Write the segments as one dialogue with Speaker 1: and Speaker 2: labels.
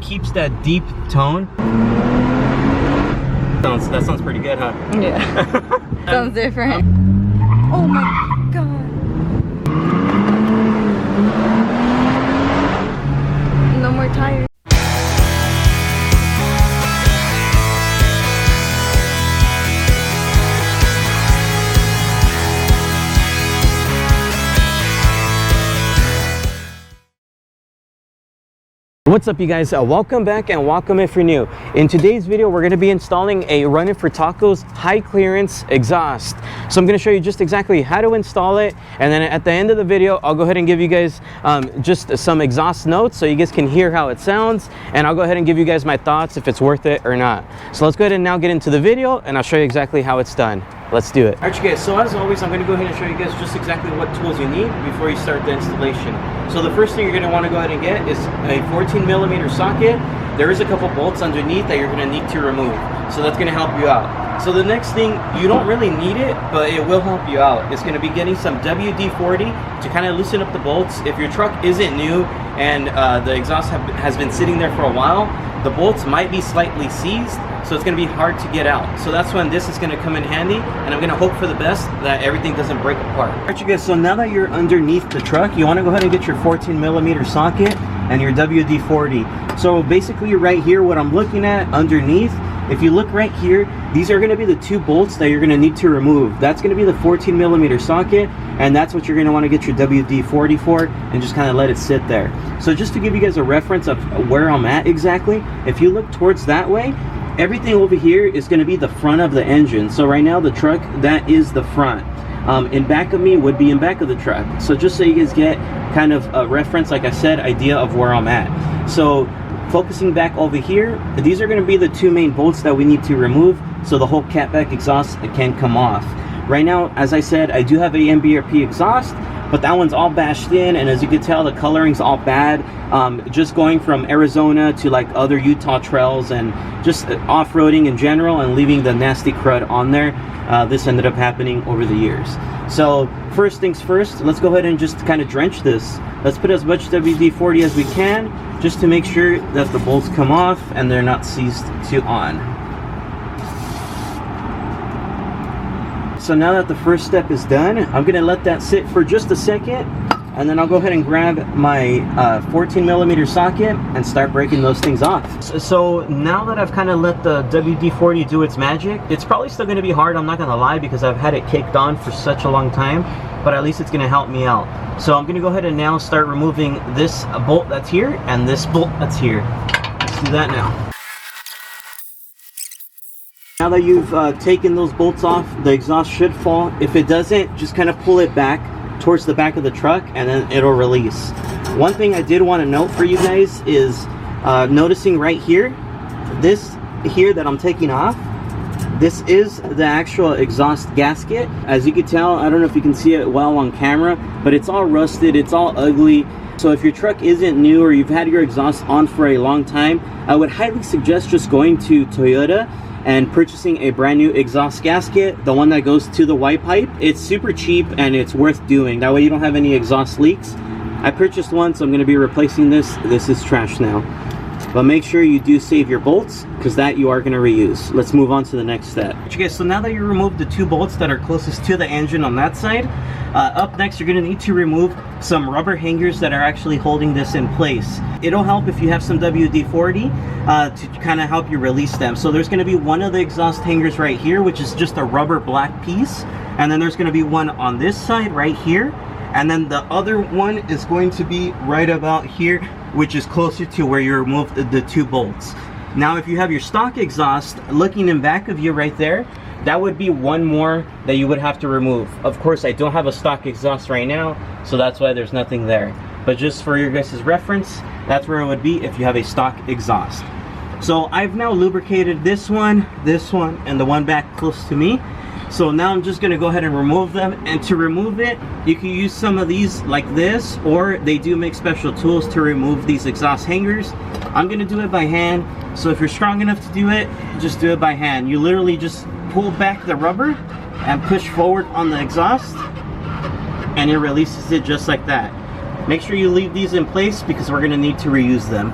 Speaker 1: keeps that deep tone. That sounds pretty good, huh?
Speaker 2: Yeah. Sounds different. Oh my god. No more tires.
Speaker 1: What's up, you guys? Welcome back and welcome if you're new. In today's video, we're going to be installing a Runnin4Tacos high clearance exhaust. So I'm going to show you just exactly how to install it, and then at the end of the video, I'll go ahead and give you guys just some exhaust notes so you guys can hear how it sounds, and I'll go ahead and give you guys my thoughts if it's worth it or not. So let's go ahead and now get into the video, and I'll show you exactly how it's done. Let's do it. All right, you guys, so as always, I'm going to go ahead and show you guys just exactly what tools you need before you start the installation. So the first thing you're going to want to go ahead and get is a 14mm socket. There is a couple bolts underneath that you're going to need to remove. So that's going to help you out. So the next thing, you don't really need it, but it will help you out. It's going to be getting some WD-40 to kind of loosen up the bolts. If your truck isn't new and the exhaust has been sitting there for a while, the bolts might be slightly seized, so it's going to be hard to get out. So that's when this is going to come in handy, and I'm going to hope for the best that everything doesn't break apart. Alright, you guys, so now that you're underneath the truck, you want to go ahead and get your 14mm socket and your WD-40. So basically right here, what I'm looking at underneath, if you look right here, these are going to be the two bolts that you're going to need to remove. That's going to be the 14mm socket, and that's what you're going to want to get your WD-40 for, and just kind of let it sit there. So just to give you guys a reference of where I'm at exactly, if you look towards that way, everything over here is going to be the front of the engine. So right now the truck, that is the front. In back of me would be in back of the truck. So just so you guys get kind of a reference, like I said, idea of where I'm at. So focusing back over here, these are going to be the two main bolts that we need to remove so the whole catback exhaust can come off. Right now, as I said, I do have a MBRP exhaust, but that one's all bashed in, and as you can tell, the coloring's all bad. Just going from Arizona to like other Utah trails and just off-roading in general and leaving the nasty crud on there, this ended up happening over the years. So first things first, let's go ahead and just kind of drench this. Let's put as much WD-40 as we can just to make sure that the bolts come off and they're not seized to on. So now that the first step is done, I'm going to let that sit for just a second, and then I'll go ahead and grab my 14mm socket and start breaking those things off. So now that I've kind of let the WD-40 do its magic, it's probably still going to be hard, I'm not going to lie, because I've had it caked on for such a long time, but at least it's going to help me out. So I'm going to go ahead and now start removing this bolt that's here and this bolt that's here. Let's do that now. Now that you've taken those bolts off, the exhaust should fall. If it doesn't, just kind of pull it back towards the back of the truck and then it'll release. One thing I did want to note for you guys is noticing right here, this here that I'm taking off, this is the actual exhaust gasket. As you can tell, I don't know if you can see it well on camera, but it's all rusted, it's all ugly. So if your truck isn't new or you've had your exhaust on for a long time, I would highly suggest just going to Toyota and purchasing a brand new exhaust gasket, the one that goes to the white pipe. It's super cheap and it's worth doing. That way you don't have any exhaust leaks. I purchased one, so I'm going to be replacing this. This is trash now. But make sure you do save your bolts, because that you are going to reuse. Let's move on to the next step. Okay, so now that you removed the two bolts that are closest to the engine on that side, up next you're going to need to remove some rubber hangers that are actually holding this in place. It'll help if you have some WD-40 to kind of help you release them. So there's going to be one of the exhaust hangers right here, which is just a rubber black piece, and then there's going to be one on this side right here, and then the other one is going to be right about here, which is closer to where you removed the two bolts. Now if you have your stock exhaust looking in back of you right there, that would be one more that you would have to remove. Of course, I don't have a stock exhaust right now, so that's why there's nothing there. But just for your guys' reference, that's where it would be if you have a stock exhaust. So I've now lubricated this one, and the one back close to me. So now I'm just going to go ahead and remove them, and to remove it, you can use some of these like this, or they do make special tools to remove these exhaust hangers. I'm going to do it by hand, so if you're strong enough to do it, just do it by hand. You literally just pull back the rubber and push forward on the exhaust, and it releases it just like that. Make sure you leave these in place because we're going to need to reuse them.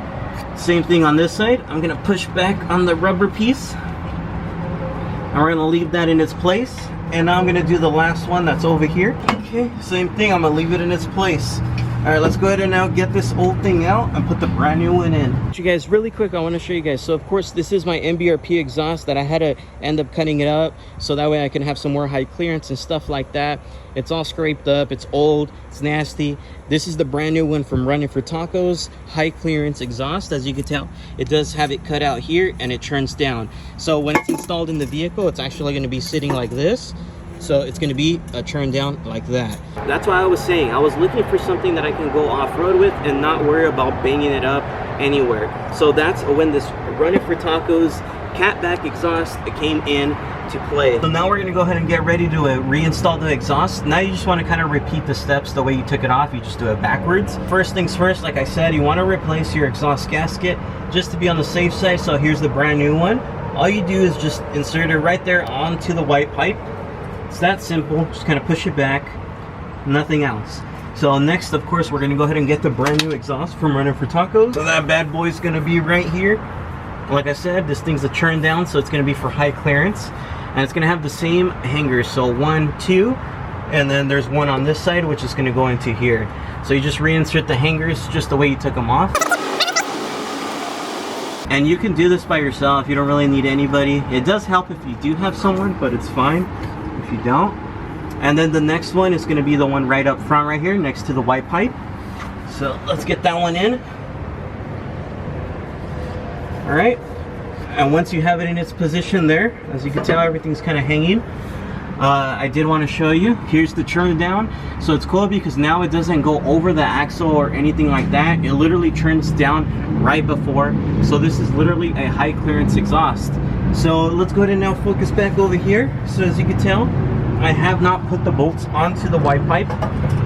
Speaker 1: Same thing on this side. I'm gonna push back on the rubber piece. And we're gonna leave that in its place. And now I'm gonna do the last one that's over here. Okay, same thing, I'm gonna leave it in its place. All right, let's go ahead and now get this old thing out and put the brand new one in. You guys, really quick, I want to show you guys. So of course, this is my MBRP exhaust that I had to end up cutting it up so that way I can have some more high clearance and stuff like that. It's all scraped up, it's old, it's nasty. This is the brand new one from RUNNIN4TACOS, high clearance exhaust. As you can tell, it does have it cut out here and it turns down. So when it's installed in the vehicle, it's actually going to be sitting like this. So it's going to be turned down like that. That's why I was saying I was looking for something that I can go off-road with and not worry about banging it up anywhere. So that's when this RUNNIN4TACOS catback exhaust came in to play. So now we're going to go ahead and get ready to reinstall the exhaust. Now you just want to kind of repeat the steps the way you took it off. You just do it backwards. First things first, like I said, you want to replace your exhaust gasket just to be on the safe side. So here's the brand new one. All you do is just insert it right there onto the white pipe. It's that simple. Just kind of push it back, nothing else. So next, of course, we're gonna go ahead and get the brand new exhaust from RUNNIN4TACOS. So that bad boy's gonna be right here. Like I said, this thing's a turn down, so it's gonna be for high clearance, and it's gonna have the same hangers. So 1, 2, and then there's one on this side, which is gonna go into here. So you just reinsert the hangers just the way you took them off. And you can do this by yourself. You don't really need anybody. It does help if you do have someone, but it's fine if you don't. And then the next one is going to be the one right up front right here next to the white pipe. So let's get that one in. All right, and once you have it in its position there, as you can tell, everything's kind of hanging. I did want to show you, here's the turn down. So it's cool because now it doesn't go over the axle or anything like that. It literally turns down right before. So this is literally a high clearance exhaust. So let's go ahead and now focus back over here. So as you can tell, I have not put the bolts onto the white pipe.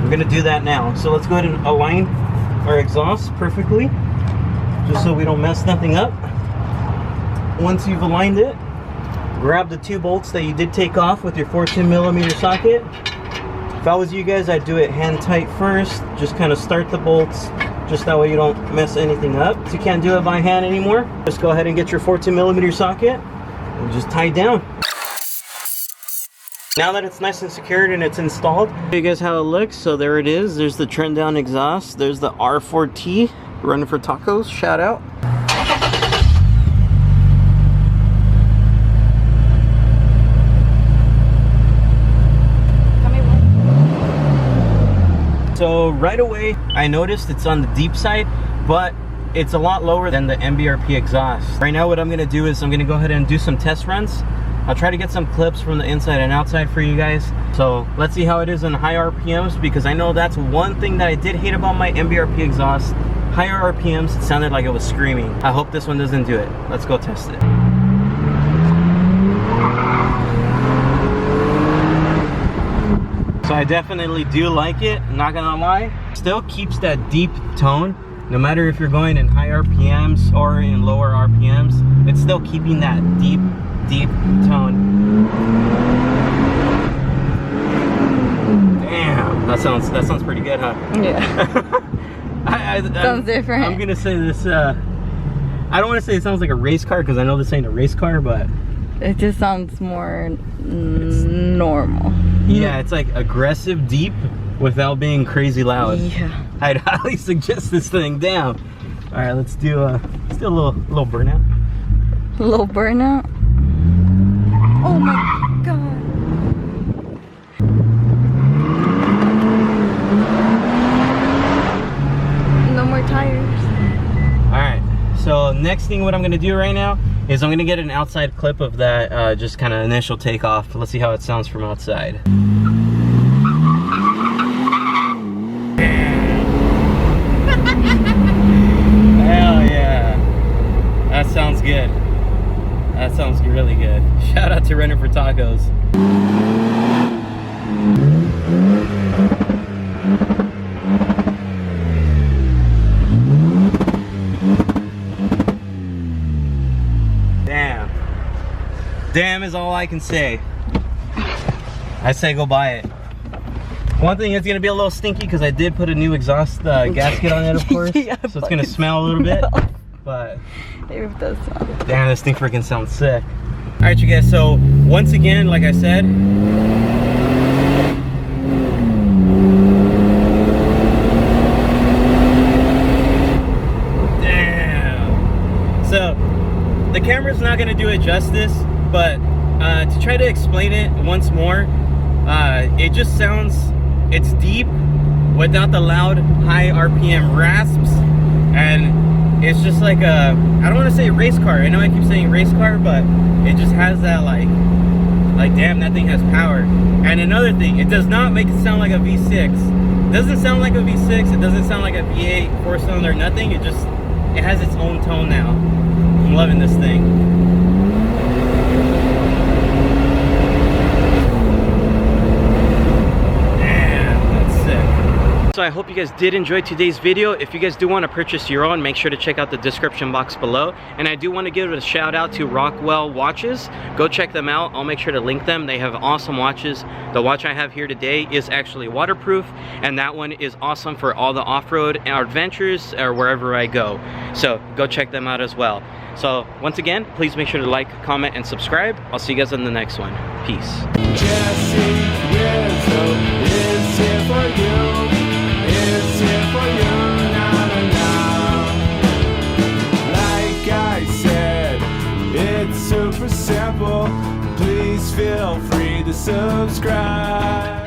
Speaker 1: We're gonna do that now. So let's go ahead and align our exhaust perfectly, just so we don't mess nothing up. Once you've aligned it, grab the 2 bolts that you did take off with your 14mm socket. If I was you guys, I'd do it hand tight first. Just kind of start the bolts, just that way you don't mess anything up. If you can't do it by hand anymore, just go ahead and get your 14mm socket and just tie it down. Now that it's nice and secured and it's installed, show you guys how it looks. So there it is. There's the trend down exhaust. There's the R4T, RUNNIN4TACOS, shout out. So right away, I noticed it's on the deep side, but it's a lot lower than the MBRP exhaust. Right now, what I'm gonna do is I'm gonna go ahead and do some test runs. I'll try to get some clips from the inside and outside for you guys. So let's see how it is in high RPMs, because I know that's one thing that I did hate about my MBRP exhaust. Higher RPMs, it sounded like it was screaming. I hope this one doesn't do it. Let's go test it. So I definitely do like it, I'm not gonna lie. Still keeps that deep tone, no matter if you're going in high RPMs or in lower RPMs, it's still keeping that deep tone. Damn, that sounds pretty good, huh?
Speaker 2: Yeah. Sounds different.
Speaker 1: I'm gonna say this, I don't wanna say it sounds like a race car, because I know this ain't a race car, but
Speaker 2: it just sounds more normal.
Speaker 1: Yeah, it's like aggressive deep without being crazy loud.
Speaker 2: Yeah.
Speaker 1: I'd highly suggest this thing down. All right, let's do a little burnout.
Speaker 2: A little burnout? Oh my god. No more tires.
Speaker 1: All right, so next thing what I'm gonna do right now is I'm gonna get an outside clip of that just kind of initial takeoff. Let's see how it sounds from outside. Hell yeah, that sounds good. That sounds really good. Shout out to RUNNIN4TACOS. Damn is all I can say. I say go buy it. One thing, it's gonna be a little stinky because I did put a new exhaust gasket on it, of course. Yeah, so it's gonna smell a little bit. but
Speaker 2: It does sound.
Speaker 1: damn, this thing freaking sounds sick. All right, you guys, so once again, like I said, damn. So the camera's not gonna do it justice, but to try to explain it once more, it just sounds, it's deep without the loud high RPM rasps, and it's just like a, I don't want to say race car. I know I keep saying race car, but it just has that like damn, that thing has power. And another thing, it does not make it sound like a V6. It doesn't sound like a V6. It doesn't sound like a V8 4-cylinder, nothing. It just, it has its own tone now. I'm loving this thing. So I hope you guys did enjoy today's video. If you guys do want to purchase your own, make sure to check out the description box below. And I do want to give a shout out to Rockwell watches. Go check them out. I'll make sure to link them. They have awesome watches. The watch I have here today is actually waterproof, and that one is awesome for all the off-road adventures or wherever I go. So go check them out as well. So once again, please make sure to like, comment, and subscribe. I'll see you guys in the next one. Peace.
Speaker 3: Is here for you. It's here for you, like I said, it's super simple. Please feel free to subscribe.